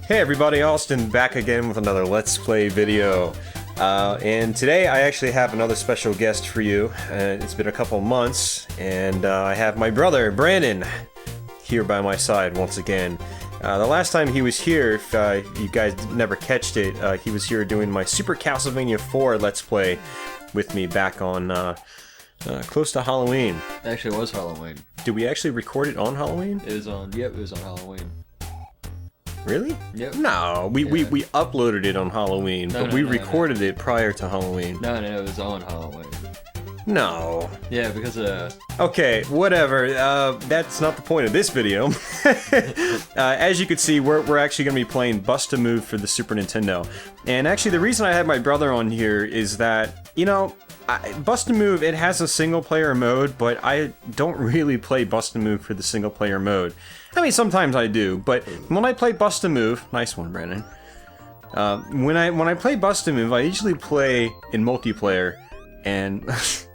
Hey everybody, Austin back again with another Let's Play video. And today I actually have another special guest for you. It's been a couple months, and I have my brother, Brandon, here by my side once again. The last time he was here, if you guys never catched it, he was here doing my Super Castlevania 4 Let's Play with me back on close to Halloween. Actually, it was Halloween. Did we actually record it on Halloween? It was on, yep, it was on Halloween. Really? Yep. No, we uploaded it on Halloween, but we recorded it prior to Halloween. No, it was on Halloween. No. Yeah, because Okay, whatever. That's not the point of this video. As you can see, we're actually going to be playing Bust-A-Move for the Super Nintendo. And actually, the reason I had my brother on here is that, you know, Bust-A-Move, it has a single-player mode, but I don't really play Bust-A-Move for the single-player mode. I mean, sometimes I do, but when I play Bust-A-Move, nice one, Brandon. When I play Bust-A-Move, I usually play in multiplayer, and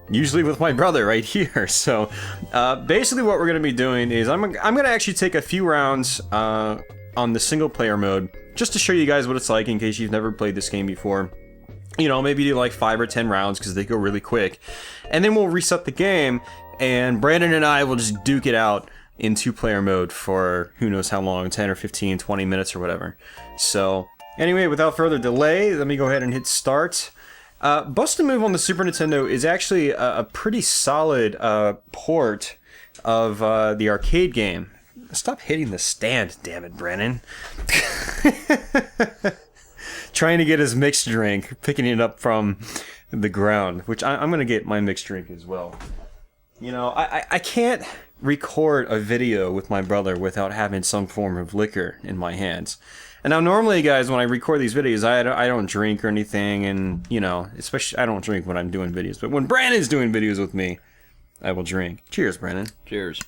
usually with my brother right here. So basically, what we're going to be doing is I'm going to actually take a few rounds on the single-player mode, just to show you guys what it's like in case you've never played this game before. You know, maybe do like 5 or 10 rounds because they go really quick, and then we'll reset the game, and Brandon and I will just duke it out in 2-player mode for who knows how long, 10 or 15, 20 minutes or whatever. So anyway, without further delay, let me go ahead and hit start. Bust-A-Move on the Super Nintendo is actually a pretty solid port of the arcade game. Stop hitting the stand, damn it, Brandon. Trying to get his mixed drink, picking it up from the ground, which I'm going to get my mixed drink as well. You know, I can't record a video with my brother without having some form of liquor in my hands. And now normally, guys, when I record these videos, I don't drink or anything, and, you know, especially I don't drink when I'm doing videos. But when Brandon's doing videos with me, I will drink. Cheers, Brandon. cheers.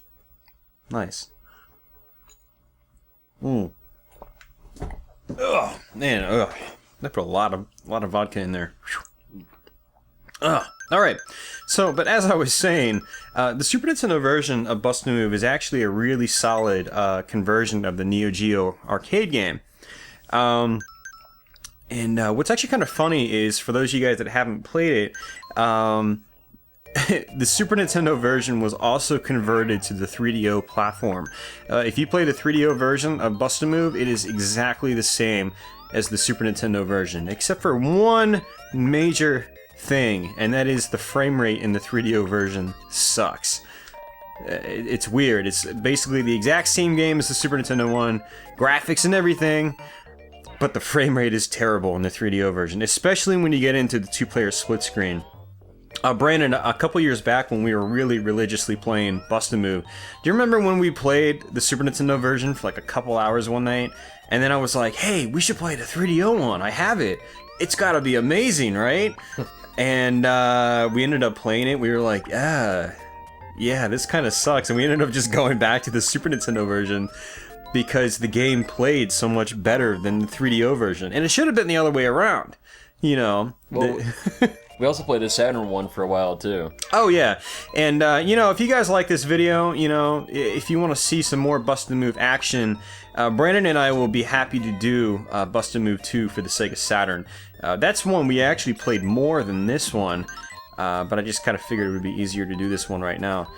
Nice. Ugh, man, ugh. I put a lot of vodka in there. Ugh. All right. So, but as I was saying, the Super Nintendo version of Bust-A-Move is actually a really solid conversion of the Neo-Geo arcade game. And what's actually kind of funny is, for those of you guys that haven't played it, the Super Nintendo version was also converted to the 3DO platform. If you play the 3DO version of Bust-A-Move, it is exactly the same as the Super Nintendo version, except for one major thing, and that is the frame rate in the 3DO version sucks. It's weird. It's basically the exact same game as the Super Nintendo one, graphics and everything, but the frame rate is terrible in the 3DO version, especially when you get into the 2-player split screen. Brandon, a couple years back when we were really religiously playing Bust-A-Move, do you remember when we played the Super Nintendo version for like a couple hours one night? And then I was like, hey, we should play the 3DO one. I have it. It's gotta be amazing, right? And we ended up playing it. We were like, yeah, this kind of sucks. And we ended up just going back to the Super Nintendo version because the game played so much better than the 3DO version. And it should have been the other way around, you know. Well, we also played the Saturn one for a while, too. Oh, yeah. And, you know, if you guys like this video, you know, if you want to see some more Bust-A-Move action, Brandon and I will be happy to do Bust-A-Move 2 for the Sega Saturn. That's one we actually played more than this one, but I just kind of figured it would be easier to do this one right now.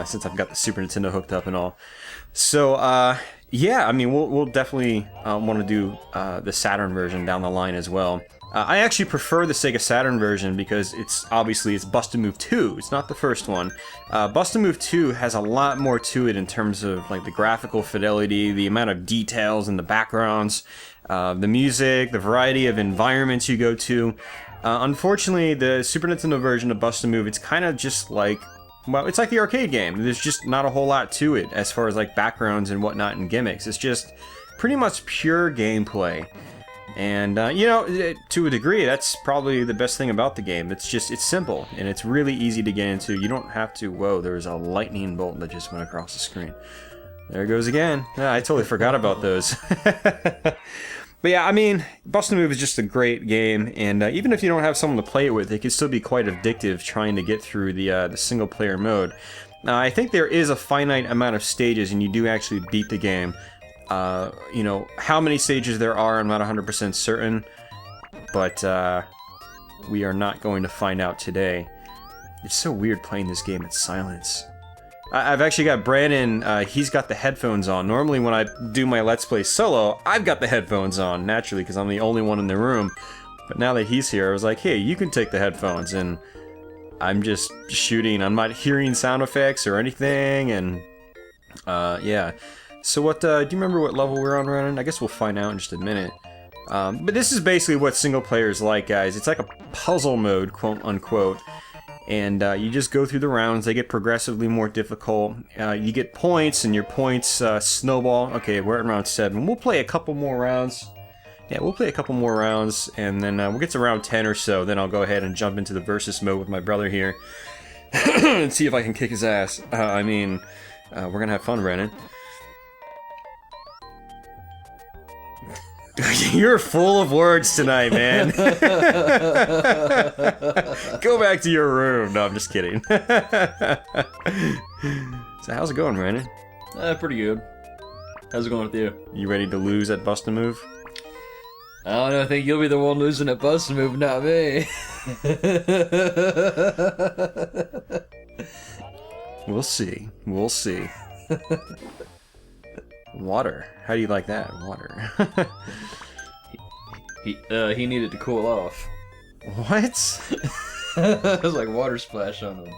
Since I've got the Super Nintendo hooked up and all. So, yeah, I mean, we'll definitely want to do the Saturn version down the line as well. I actually prefer the Sega Saturn version because it's Bust-A-Move 2. It's not the first one. Bust-A-Move 2 has a lot more to it in terms of like the graphical fidelity, the amount of details in the backgrounds, the music, the variety of environments you go to. Unfortunately, the Super Nintendo version of Bust-A-Move, it's kind of just like, well, it's like the arcade game. There's just not a whole lot to it as far as like backgrounds and whatnot and gimmicks. It's just pretty much pure gameplay. And, you know, to a degree, that's probably the best thing about the game. It's simple, and it's really easy to get into. You don't have to, whoa, there's a lightning bolt that just went across the screen. There it goes again. Yeah, I totally forgot about those. But yeah, I mean, Bust-A-Move is just a great game, and even if you don't have someone to play it with, it can still be quite addictive trying to get through the single-player mode. I think there is a finite amount of stages, and you do actually beat the game You know, how many stages there are, I'm not 100% certain, but we are not going to find out today. It's so weird playing this game in silence. I've actually got Brandon, he's got the headphones on. Normally when I do my Let's Play solo, I've got the headphones on, naturally, because I'm the only one in the room. But now that he's here, I was like, hey, you can take the headphones, and I'm just shooting. I'm not hearing sound effects or anything, and yeah. So what, do you remember what level we're on, Brandon? I guess we'll find out in just a minute. But this is basically what single player is like, guys. It's like a puzzle mode, quote unquote. And you just go through the rounds. They get progressively more difficult. You get points, and your points snowball. Okay, we're at round 7. We'll play a couple more rounds. Yeah, we'll play a couple more rounds, and then we'll get to round 10 or so. Then I'll go ahead and jump into the versus mode with my brother here. And see if I can kick his ass. I mean, we're gonna have fun, Brennan. You're full of words tonight, man. Go back to your room. No, I'm just kidding. So how's it going, Brandon? Pretty good. How's it going with you? You ready to lose at Bust a Move? I don't know, I think you'll be the one losing at Bust a Move, not me. We'll see. We'll see. Water. How do you like that? Water. He needed to cool off. What? It was like water splash on him.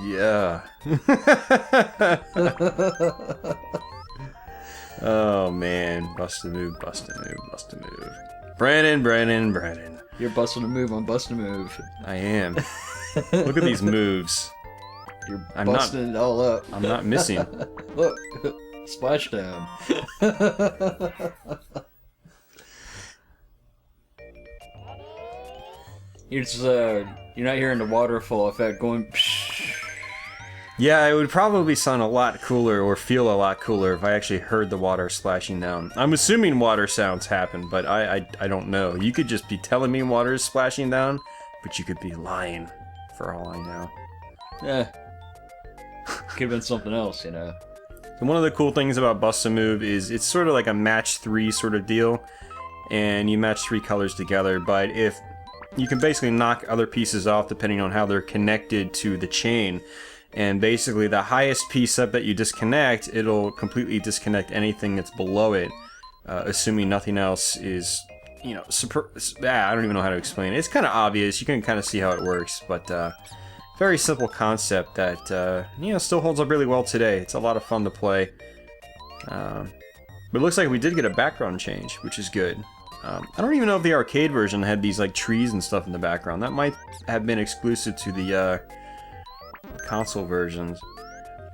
Yeah. Oh man, bust a move, bust a move, bust a move. Brandon. You're busting a move on Bust a Move. I am. Look at these moves. You're busting it all up. I'm not missing. Look, splashdown. You're not hearing the waterfall effect going. Psh. Yeah, it would probably sound a lot cooler or feel a lot cooler if I actually heard the water splashing down. I'm assuming water sounds happen, but I don't know. You could just be telling me water is splashing down, but you could be lying, for all I know. Yeah. Could have been something else, you know. And one of the cool things about Bust a Move is it's sort of like a match 3 sort of deal, and you match 3 colors together, but if you can basically knock other pieces off depending on how they're connected to the chain. And basically the highest piece up that you disconnect, it'll completely disconnect anything that's below it, assuming nothing else is, you know, I don't even know how to explain it. It's kind of obvious, you can kind of see how it works, but very simple concept that, you know, still holds up really well today. It's a lot of fun to play. But it looks like we did get a background change, which is good. I don't even know if the arcade version had these like trees and stuff in the background. That might have been exclusive to the console versions.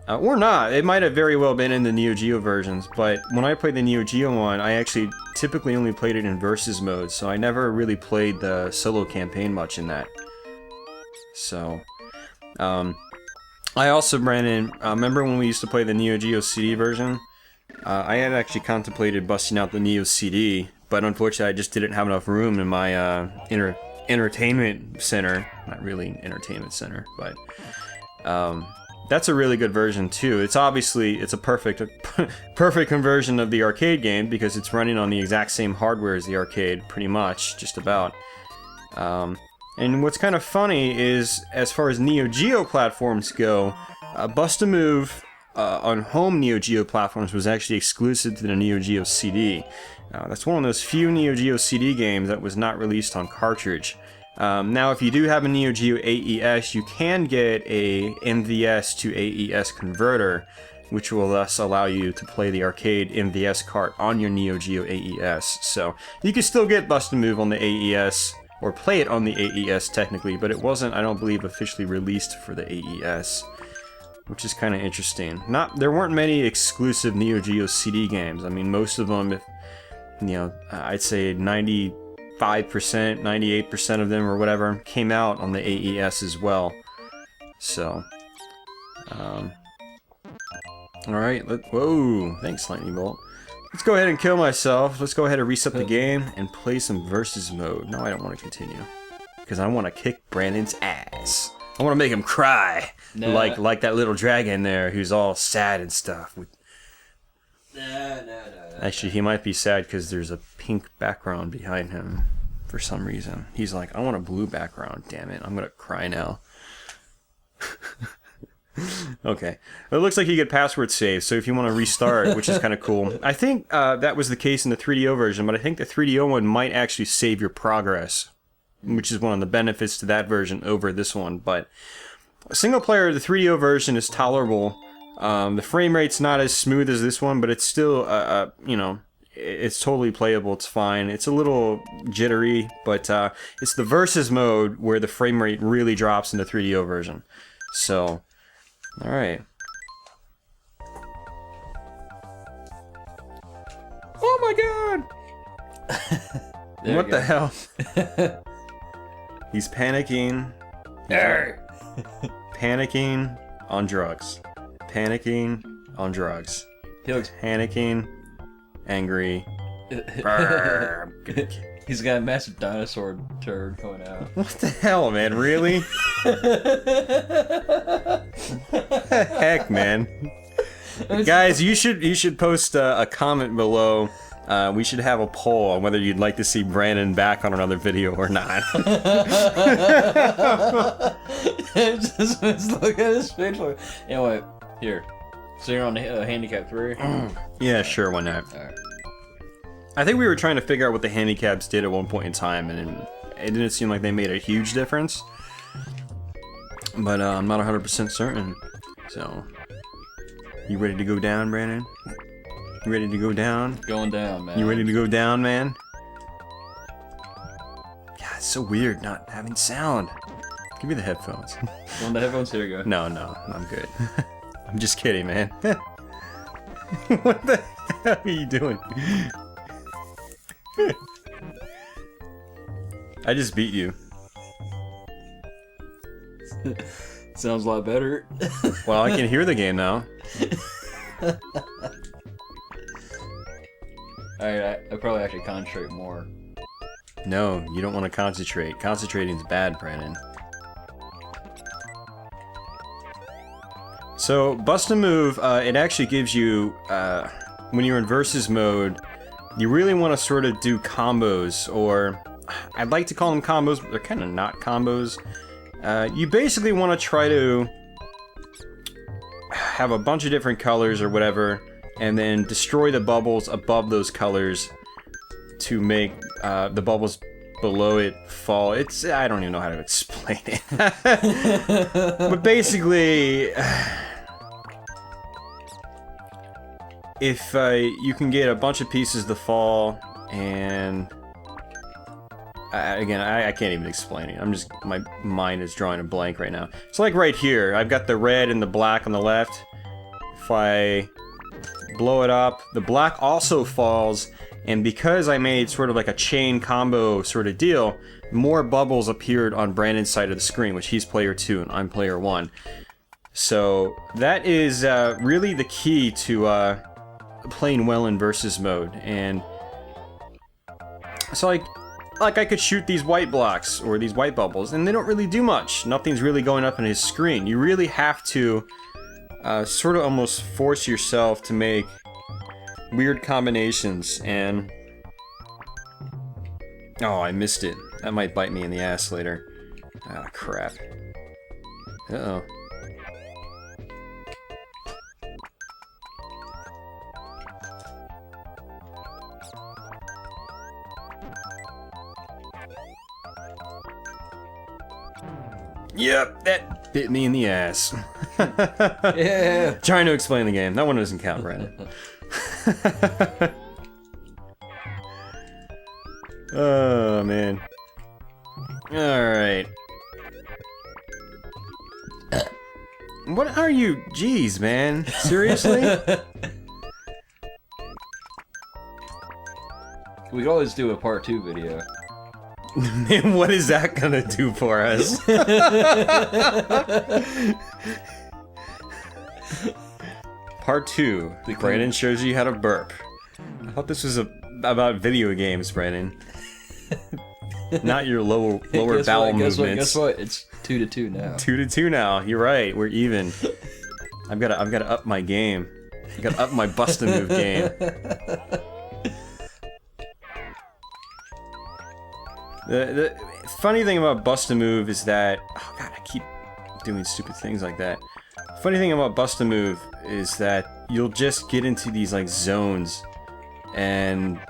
Or not. It might have very well been in the Neo-Geo versions, but when I played the Neo-Geo one, I actually typically only played it in versus mode, so I never really played the solo campaign much in that. So, I also, Brandon, remember when we used to play the Neo-Geo CD version? I had actually contemplated busting out the Neo CD, but unfortunately I just didn't have enough room in my entertainment center. Not really entertainment center, but that's a really good version too. It's obviously a perfect conversion of the arcade game because it's running on the exact same hardware as the arcade, pretty much, just about. And what's kind of funny is, as far as Neo-Geo platforms go, Bust a Move on home Neo-Geo platforms was actually exclusive to the Neo-Geo CD. That's one of those few Neo-Geo CD games that was not released on cartridge. Now, if you do have a Neo-Geo AES, you can get a MVS to AES converter, which will thus allow you to play the arcade MVS cart on your Neo-Geo AES. So, you can still get Bust a Move on the AES, or play it on the AES technically, but it wasn't, I don't believe, officially released for the AES, which is kind of interesting. There weren't many exclusive Neo-Geo CD games. I mean, most of them, I'd say 95%, 98% of them or whatever came out on the AES as well. So, alright, whoa, thanks Lightning Bolt. Let's go ahead and kill myself. Let's go ahead and reset the game and play some versus mode. No, I don't want to continue, because I want to kick Brandon's ass. I want to make him cry, like that little dragon there who's all sad and stuff. Nah. Actually, he might be sad because there's a pink background behind him for some reason. He's like, I want a blue background, damn it. I'm gonna cry now. Okay. It looks like you get password saved, so if you want to restart, which is kind of cool. I think that was the case in the 3DO version, but I think the 3DO one might actually save your progress, which is one of the benefits to that version over this one. But single player, the 3DO version is tolerable. The frame rate's not as smooth as this one, but it's still, you know, it's totally playable. It's fine. It's a little jittery, but it's the versus mode where the frame rate really drops in the 3DO version. So, all right. Oh my god! What the hell? He's panicking. Panicking on drugs. Panicking on drugs. He looks panicking, angry. He's got a massive dinosaur turd coming out. What the hell, man? Really? Heck, man. Guys, you should post a comment below. We should have a poll on whether you'd like to see Brandon back on another video or not. just look at his face. Anyway, here. So you're on handicap 3? Yeah, sure, why not? Alright. I think we were trying to figure out what the handicaps did at one point in time, and it didn't seem like they made a huge difference. But I'm not 100% certain. So, you ready to go down, Brandon? You ready to go down? Going down, man. You ready to go down, man? God, it's so weird not having sound. Give me the headphones. You want the headphones? Here you go. No, I'm good. I'm just kidding, man. What the hell are you doing? I just beat you. Sounds a lot better. Well, I can hear the game now. Alright, I probably actually concentrate more. No, you don't want to concentrate. Concentrating's bad, Brandon. So, Bust a Move, it actually gives you, when you're in versus mode, you really want to sort of do combos, or I'd like to call them combos, but they're kind of not combos. You basically want to try to have a bunch of different colors or whatever, and then destroy the bubbles above those colors to make the bubbles below it fall. It's, I don't even know how to explain it. But basically, if you can get a bunch of pieces to fall, and again, I can't even explain it. I'm just, my mind is drawing a blank right now. It's like right here, I've got the red and the black on the left. If I blow it up, the black also falls, and because I made sort of like a chain combo sort of deal, more bubbles appeared on Brandon's side of the screen, which he's player 2 and I'm player 1. So that is really the key to playing well in versus mode. And so like I could shoot these white blocks or these white bubbles, and they don't really do much. Nothing's really going up in his screen. You really have to sort of almost force yourself to make weird combinations, and oh, I missed it. That might bite me in the ass later. Ah, crap. Uh-oh. Yep, that bit me in the ass. Yeah. Trying to explain the game. That one doesn't count, Brandon. Oh, man. Alright. What are you? Jeez, man. Seriously? We could always do a part 2 video. Man, what is that gonna do for us? Part 2. Brandon shows you how to burp. I thought this was about video games, Brandon. Not your lower bowel movements. Guess what? It's 2-2 now. 2-2 now. You're right. We're even. I've gotta up my game. I gotta up my bust a move game. The funny thing about Bust-A-Move is that... Oh god, I keep doing stupid things like that. Funny thing about Bust-A-Move is that you'll just get into these like zones and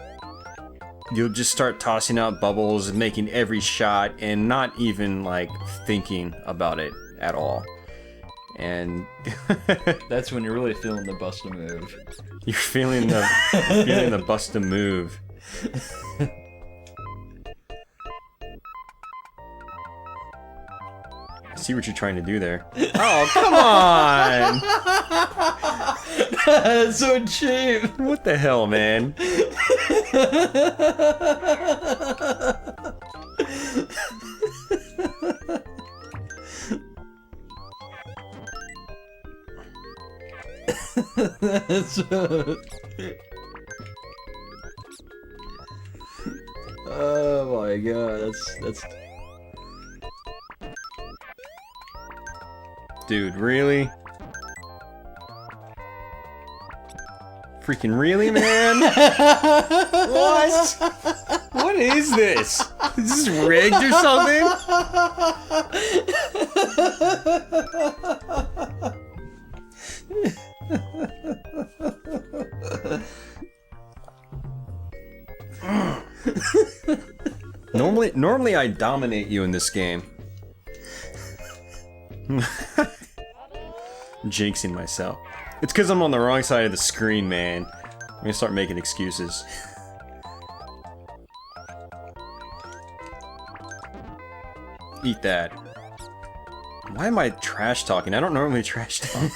you'll just start tossing out bubbles and making every shot and not even like thinking about it at all. And that's when you're really feeling the Bust-A-Move. You're feeling the Bust-A-Move. I see what you're trying to do there. Oh, come on! That's so cheap. What the hell, man? Oh my god, that's Dude, really? Freaking really, man? What? What is this? Is this rigged or something? Normally I dominate you in this game. Jinxing myself. It's because I'm on the wrong side of the screen, man. I'm gonna start making excuses. Eat that. Why am I trash talking? I don't normally trash talk.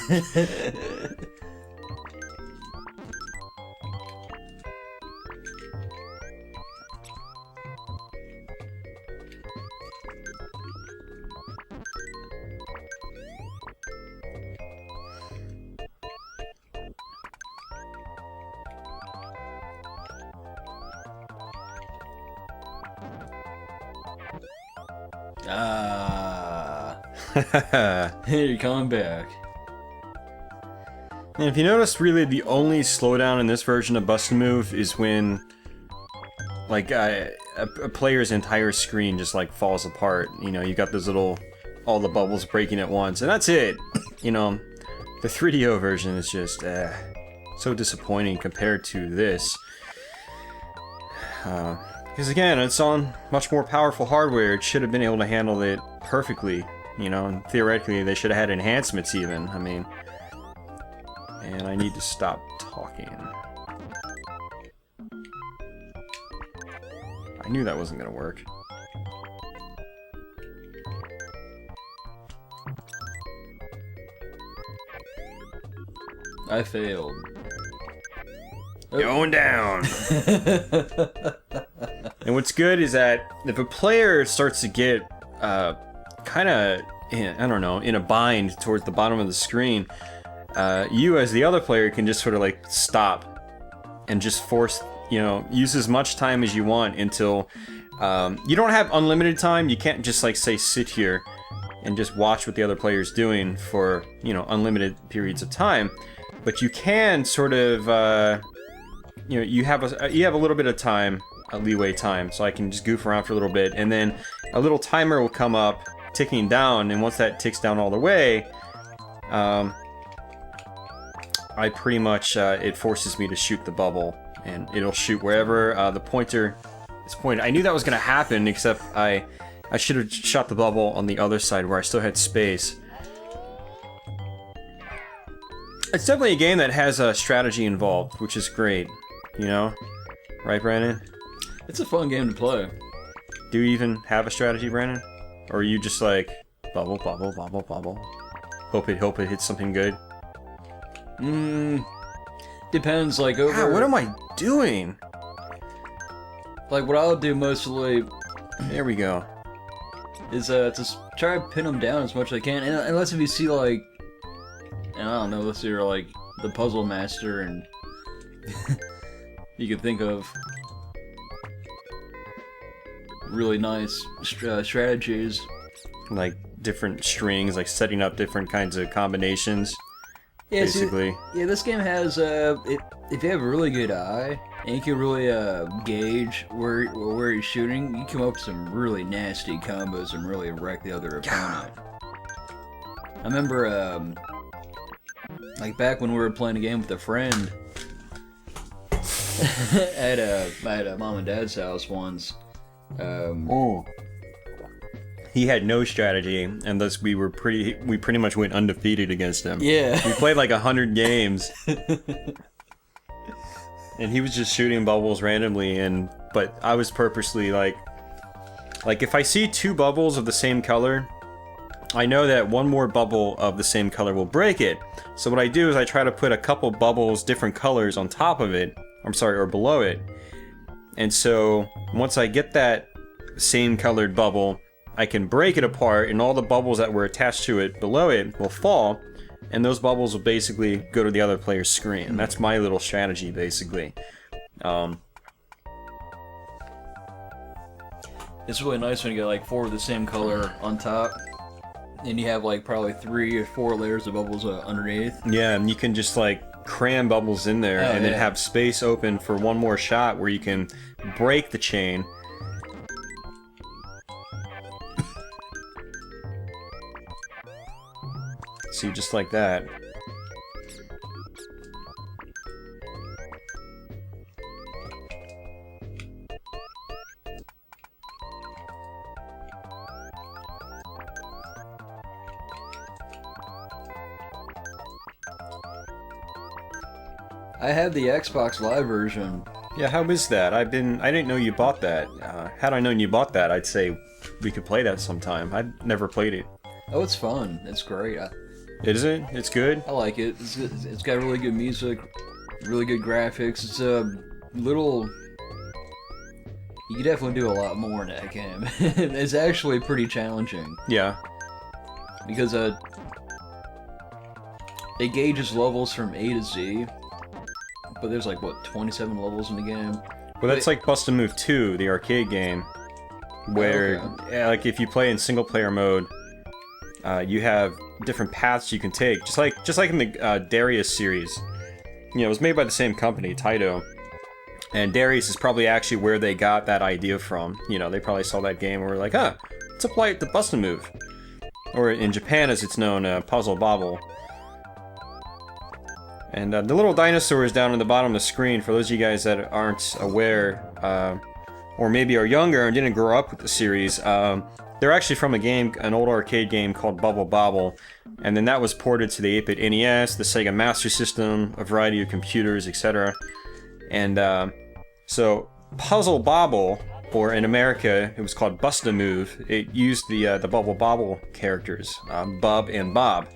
You're coming back. And if you notice, really the only slowdown in this version of Bust-A-Move is when, like, a player's entire screen just, like, falls apart. You know, you got those little, all the bubbles breaking at once, and that's it! You know, the 3DO version is just, so disappointing compared to this. Because again, it's on much more powerful hardware. It should have been able to handle it perfectly. You know, and theoretically they should have had enhancements even. I mean... And I need to stop talking. I knew that wasn't gonna work. I failed. Going down! And what's good is that if a player starts to get kind of, I don't know, in a bind towards the bottom of the screen, you as the other player can just sort of like stop and just force, you know, use as much time as you want until you don't have unlimited time. You can't just like say sit here and just watch what the other player's doing for, you know, unlimited periods of time, but you can sort of you know, you have a little bit of time, a leeway time, so I can just goof around for a little bit, and then a little timer will come up ticking down, and once that ticks down all the way, I pretty much, it forces me to shoot the bubble, and it'll shoot wherever the pointer is pointed. I knew that was going to happen, except I should have shot the bubble on the other side where I still had space. It's definitely a game that has a strategy involved, which is great, you know? Right, Brandon? It's a fun game to play. Do you even have a strategy, Brandon? Or are you just like, bubble, bubble, bubble, bubble? Hope it hits something good? Depends, like, over... God, what am I doing? Like, what I'll do mostly... There we go. Is, just try to pin them down as much as I can, and unless if you see, like... And I don't know, unless you're, like, the puzzle master and... you could think of... really nice strategies. Like, different strings, like setting up different kinds of combinations. Yeah, basically. See, yeah, this game has, it if you have a really good eye and you can really gauge where you're shooting, you come up with some really nasty combos and really wreck the other opponent. I remember like back when we were playing a game with a friend at a mom and dad's house once. He had no strategy, and thus we pretty much went undefeated against him. Yeah. We played like 100 games. And he was just shooting bubbles randomly, but I was purposely like if I see two bubbles of the same color, I know that one more bubble of the same color will break it. So what I do is I try to put a couple bubbles, different colors on top of it, or below it. And so once I get that same colored bubble, I can break it apart, and all the bubbles that were attached to it below it will fall, and those bubbles will basically go to the other player's screen. That's my little strategy, basically. It's really nice when you get like 4 of the same color on top, and you have like probably 3 or 4 layers of bubbles underneath. Yeah, and you can just like cram bubbles in there, and then have space open for one more shot where you can break the chain. See, just like that. I have the Xbox Live version. Yeah, how is that? I didn't know you bought that. Had I known you bought that, I'd say we could play that sometime. I've never played it. Oh, it's fun. It's great. Is it? It's good? I like it. It's got really good music, really good graphics. It's a little... You could definitely do a lot more in that game. It's actually pretty challenging. Yeah. Because it gauges levels from A to Z. But there's like, what, 27 levels in the game? Well, that's like Bust a Move 2, the arcade game. Where, like, if you play in single-player mode, you have different paths you can take, just like in the Darius series. You know, it was made by the same company, Taito, and Darius is probably actually where they got that idea from. You know, they probably saw that game and were like, let's apply it to Bust a Move, or in Japan as it's known, Puzzle Bobble. And the little dinosaurs down on the bottom of the screen, for those of you guys that aren't aware, or maybe are younger and didn't grow up with the series, they're actually from an old arcade game called Bubble Bobble, and then that was ported to the 8-bit NES, the Sega Master System, a variety of computers, etc. And so Puzzle Bobble, or in America it was called Bust a Move, it used the Bubble Bobble characters, Bub and Bob.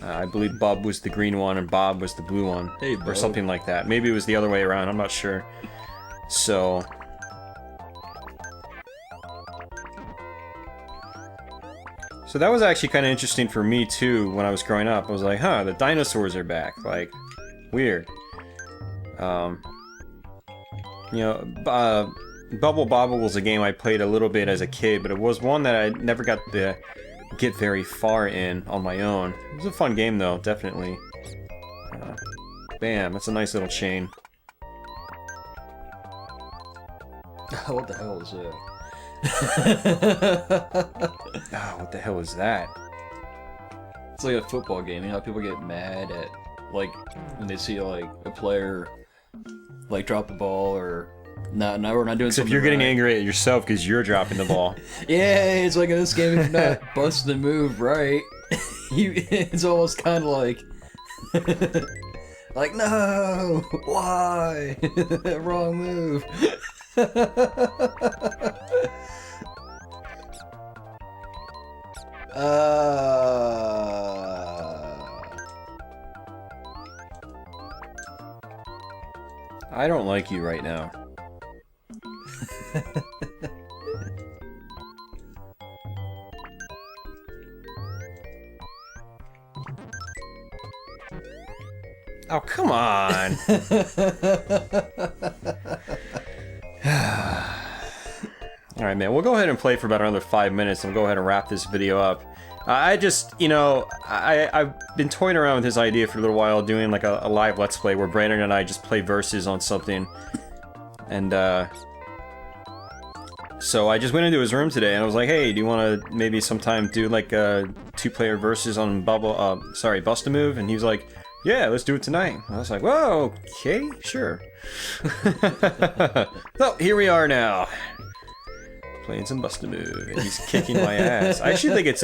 I believe Bub was the green one and Bob was the blue one, or something like that. Maybe it was the other way around, I'm not sure. So that was actually kind of interesting for me too when I was growing up. I was like, the dinosaurs are back. Like, weird. You know, Bubble Bobble was a game I played a little bit as a kid, but it was one that I never got to get very far in on my own. It was a fun game though, definitely. Bam, that's a nice little chain. What the hell is that? What the hell is that? It's like a football game. You know how people get mad at, like, when they see, like, a player, like, drop the ball or we're not doing something Except you're getting right. angry at yourself because you're dropping the ball. Yeah, it's like in this game, if you're not busting the move right, it's almost kind of like, like, no, why? Wrong move. I don't like you right now. Oh, come on! Alright, man, we'll go ahead and play for about another 5 minutes and we'll go ahead and wrap this video up. I just, you know, I've been toying around with this idea for a little while, doing like a live Let's Play where Brandon and I just play versus on something. And, so I just went into his room today and I was like, hey, do you want to maybe sometime do like a 2-player versus on Bust-A-Move? And he was like, yeah, let's do it tonight. I was like, whoa, okay, sure. So, here we are now. Playing some Bust-A-Move, and he's kicking my ass. I actually think it's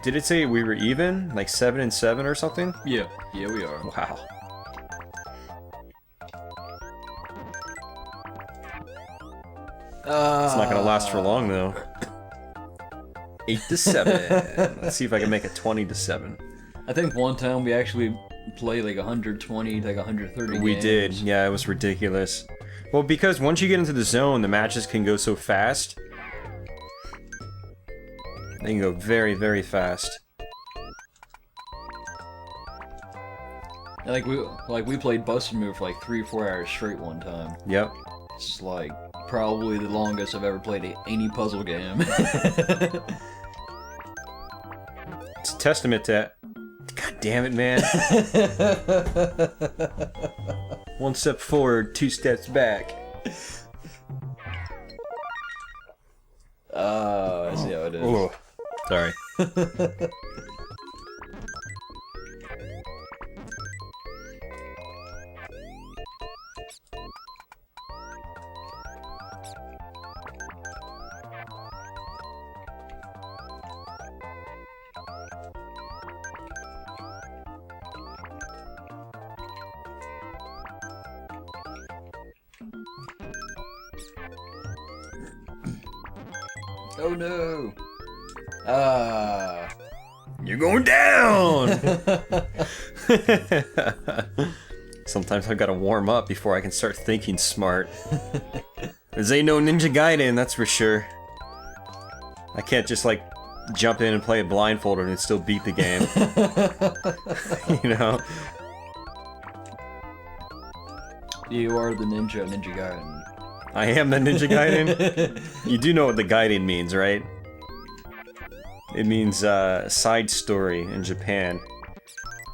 did it say we were even? Like 7-7 or something? Yeah, yeah, we are. Wow. It's not gonna last for long though. 8-7. Let's see if I can make it 20-7. I think one time we actually played like 120, like 130 We games. did, yeah, it was ridiculous. Well, because once you get into the zone, the matches can go so fast. They can go very, very fast. And like we played Bust-A-Move for like 3-4 hours straight one time. Yep. It's like probably the longest I've ever played any puzzle game. It's a testament to... God damn it, man. 1 step forward, 2 steps back. I see how it is. Oh, sorry. Oh no! You're going down! Sometimes I've got to warm up before I can start thinking smart. This ain't no Ninja Gaiden, that's for sure. I can't just, like, jump in and play it blindfolded and still beat the game. You know? You are the Ninja Gaiden. I am the Ninja Gaiden? You do know what the Gaiden means, right? It means, side story in Japan.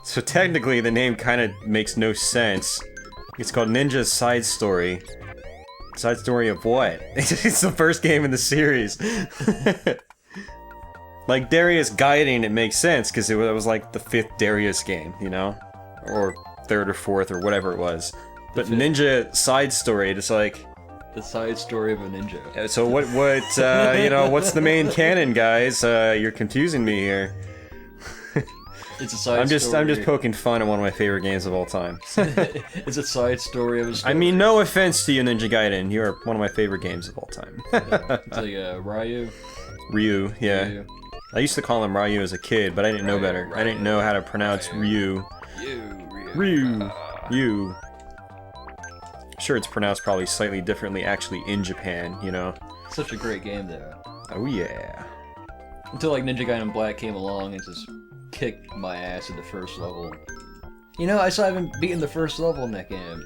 So technically, the name kind of makes no sense. It's called Ninja's Side Story. Side story of what? It's the first game in the series. Like, Darius Gaiden, it makes sense, because it was like the 5th Darius game, you know? Or 3rd or 4th, or whatever it was. But Ninja Side Story, it's like... The side story of a ninja. So what, you know, what's the main canon, guys? You're confusing me here. It's a side story. I'm just poking fun at one of my favorite games of all time. It's a side story of a story. I mean, no offense to you, Ninja Gaiden. You are one of my favorite games of all time. It's like, Ryu. Ryu, yeah. Ryu. I used to call him Ryu as a kid, but I didn't know better. I didn't know how to pronounce Ryu. Ryu. Sure, it's pronounced probably slightly differently actually in Japan, you know? Such a great game, though. Oh yeah. Until, like, Ninja Gaiden Black came along and just kicked my ass at the first level. You know, I still haven't beaten the first level in that game.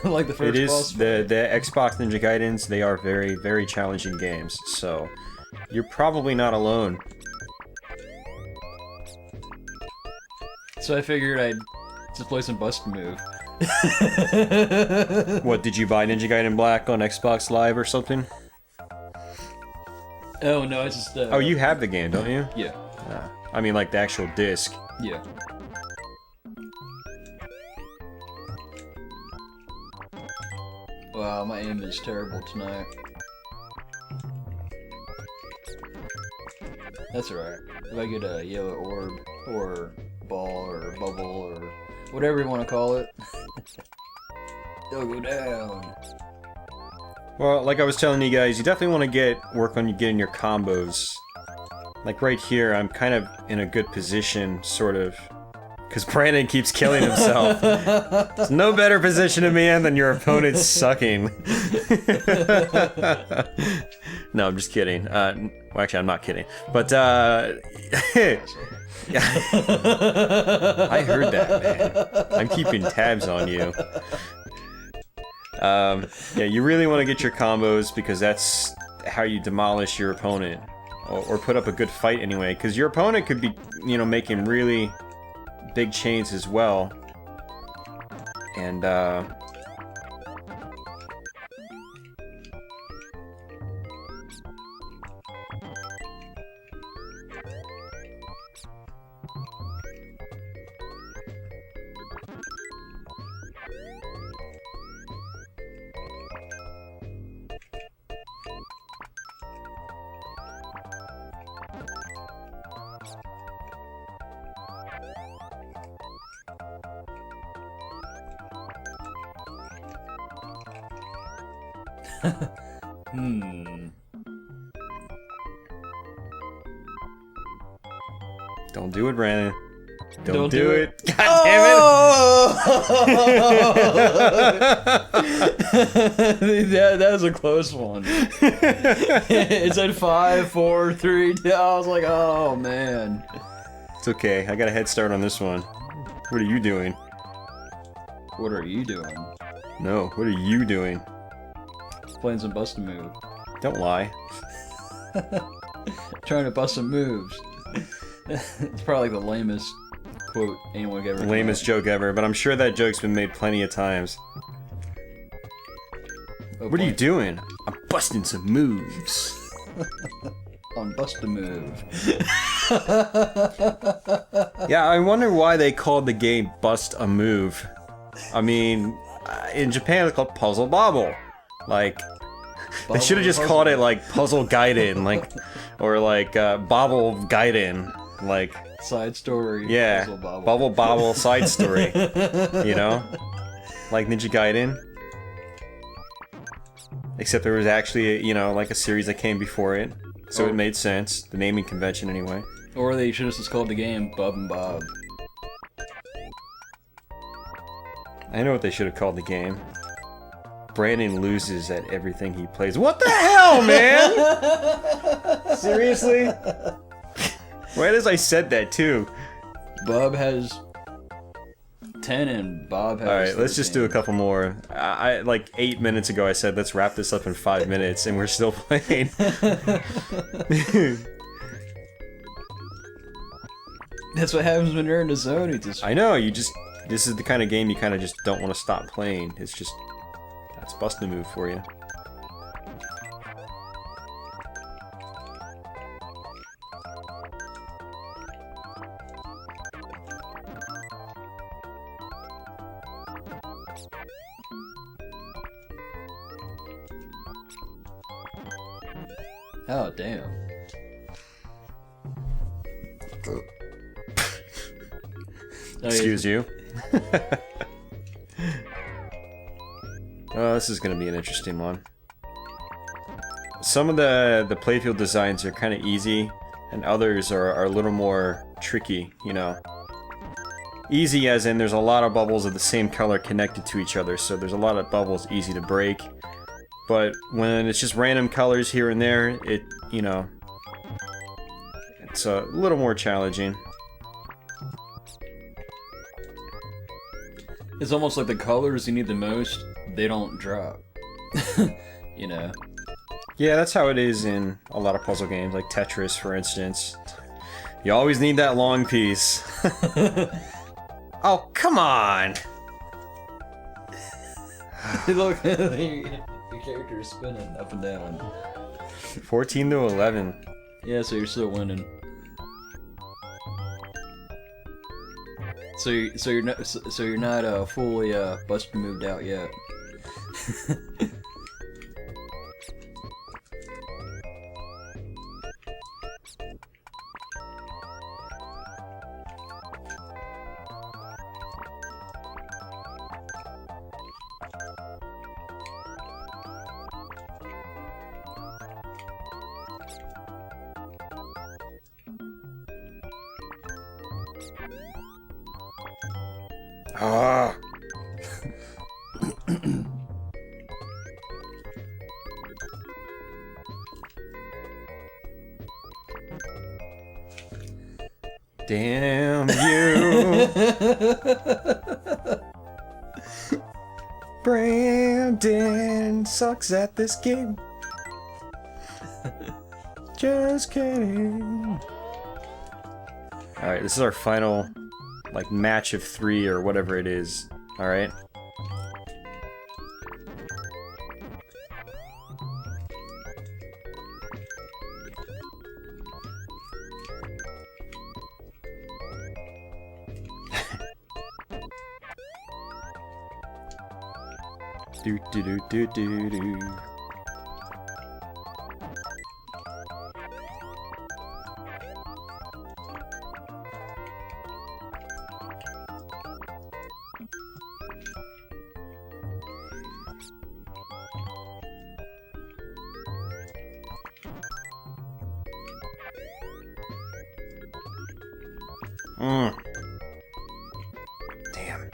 Like the first boss fight. The Xbox Ninja Gaidens, they are very, very challenging games, so you're probably not alone. So I figured I'd just play some Bust-A-Move. What, did you buy Ninja Gaiden Black on Xbox Live or something? Oh no, I just Oh, you have the game, don't you? Yeah. I mean, like the actual disc. Yeah. Wow, my aim is terrible tonight. That's alright. If I get a yellow orb, or ball, or bubble, or whatever you want to call it, it'll go down. Well, like I was telling you guys, you definitely want to work on getting your combos. Like right here, I'm kind of in a good position, sort of. Because Brandon keeps killing himself. There's no better position to be in than your opponent sucking. No, I'm just kidding. Well, actually, I'm not kidding. But, I heard that, man. I'm keeping tabs on you. Yeah, you really want to get your combos because that's how you demolish your opponent. or put up a good fight anyway, because your opponent could be, you know, making really big chains as well. And, Don't do it, Brandon. Don't do it. God damn it! that was a close one. It said 5, 4, 3, 2. I was like, oh man. It's okay. I got a head start on this one. What are you doing? What are you doing? No, what are you doing? Playing some bust a move. Don't lie. Trying to bust some moves. It's probably like the lamest quote anyone could ever. Lamest joke ever, but I'm sure that joke's been made plenty of times. Oh, what are you doing? I'm busting some moves. On bust a move. Yeah, I wonder why they called the game Bust a Move. I mean, in Japan it's called Puzzle Bobble. Like, they should have just called it like Puzzle Gaiden, like, or like Bobble Gaiden, like. Side story. Yeah, Bubble Bobble side story. You know, like Ninja Gaiden. Except there was actually, you know, like a series that came before it, so it made sense. The naming convention, anyway. Or they should have just called the game Bub and Bob. I know what they should have called the game. Brandon loses at everything he plays. What the hell, man? Seriously? Right as I said that, too. Bub has 10 and Bob has Alright, 13. let's just do a couple more. I like 8 minutes ago I said let's wrap this up in 5 minutes, and we're still playing. That's what happens when you're in the zone. You just... I know, you just... This is the kind of game you kind of just don't want to stop playing. It's just... That's bust a move for you. Oh, damn. Excuse you. Oh, this is going to be an interesting one. Some of the playfield designs are kind of easy, and others are a little more tricky, you know. Easy as in there's a lot of bubbles of the same color connected to each other, so there's a lot of bubbles easy to break. But when it's just random colors here and there, it, you know, it's a little more challenging. It's almost like the colors you need the most, they don't drop. You know? Yeah, that's how it is in a lot of puzzle games, like Tetris, for instance. You always need that long piece. Oh, come on! Look, your character is spinning up and down. 14 to 11. Yeah, so you're still winning. So you're not fully busted moved out yet. Ah. Damn you. Brandon sucks at this game. Just kidding. Alright, this is our final, like, match of 3 or whatever it is. Alright? Do do do do do do. Damn.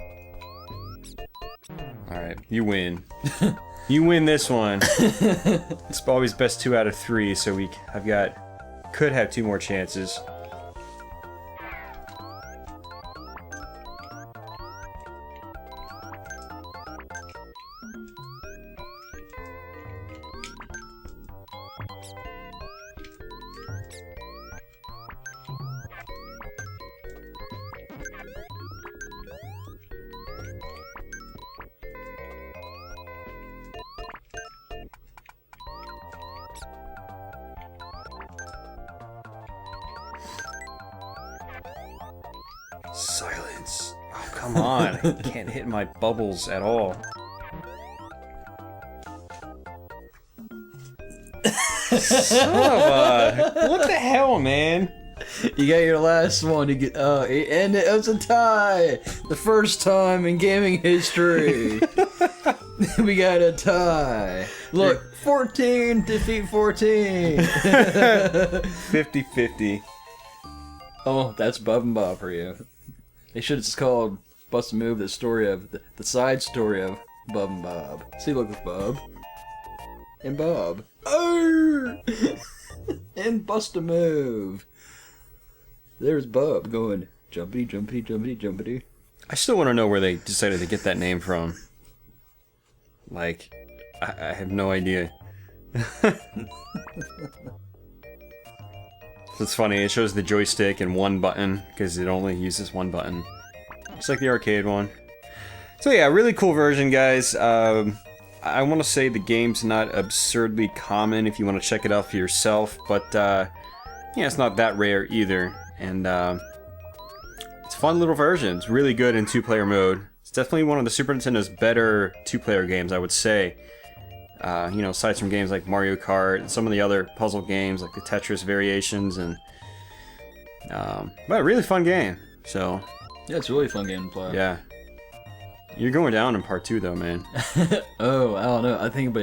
Alright, you win. You win this one. It's always best 2 out of 3, so could have 2 more chances. Silence. Oh, come on. I can't hit my bubbles at all. Son of a... What the hell, man? You got your last one. You get and it was a tie. The first time in gaming history. We got a tie. Look, 14 defeat 14. 50-50. Oh, that's Bub and Bob for you. They should have just called Bust a Move the story of the side story of Bub and Bob. See, look with Bob and Bob. Oh, and Bust a Move. There's Bub going jumpity, jumpity, jumpity, jumpity. I still want to know where they decided to get that name from. Like, I have no idea. It's funny, it shows the joystick and one button, because it only uses one button. Just like the arcade one. So yeah, really cool version, guys. I want to say the game's not absurdly common if you want to check it out for yourself, but yeah, it's not that rare either. And it's a fun little version. It's really good in 2-player mode. It's definitely one of the Super Nintendo's better 2-player games, I would say. You know, aside from games like Mario Kart and some of the other puzzle games like the Tetris variations, and but a really fun game. So yeah, it's a really fun game to play. Yeah, you're going down in part 2 though, man. Oh, I don't know. I think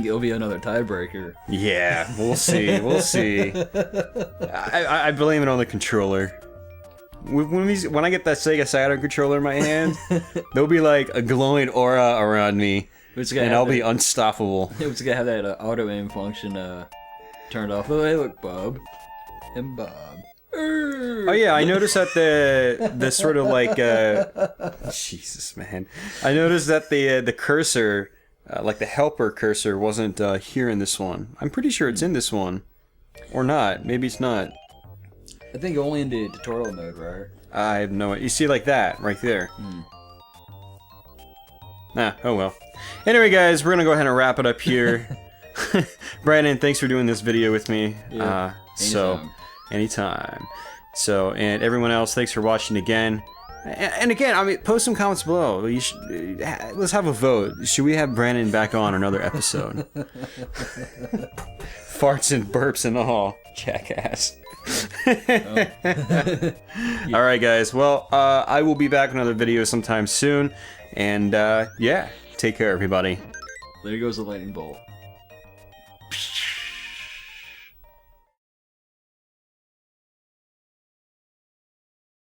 it'll be another tiebreaker. Yeah, we'll see. We'll see. I blame it on the controller. When I get that Sega Saturn controller in my hand, there'll be like a glowing aura around me. And I'll be unstoppable. It was gonna have that auto aim function turned off. Oh, hey, look, Bob and Bob. Oh yeah, I noticed that the sort of like Jesus, man. I noticed that the cursor, like the helper cursor, wasn't here in this one. I'm pretty sure it's in this one, or not. Maybe it's not. I think only in the tutorial mode, right? I have no idea. You see, like that right there. Nah, oh well. Anyway, guys, we're gonna go ahead and wrap it up here. Brandon, thanks for doing this video with me. Yeah, anytime. So, and everyone else, thanks for watching again. And again, I mean, post some comments below. Let's have a vote. Should we have Brandon back on another episode? Farts and burps and all, jackass. All right, guys. Well, I will be back with another video sometime soon. And yeah, take care, everybody. There goes the lightning bolt.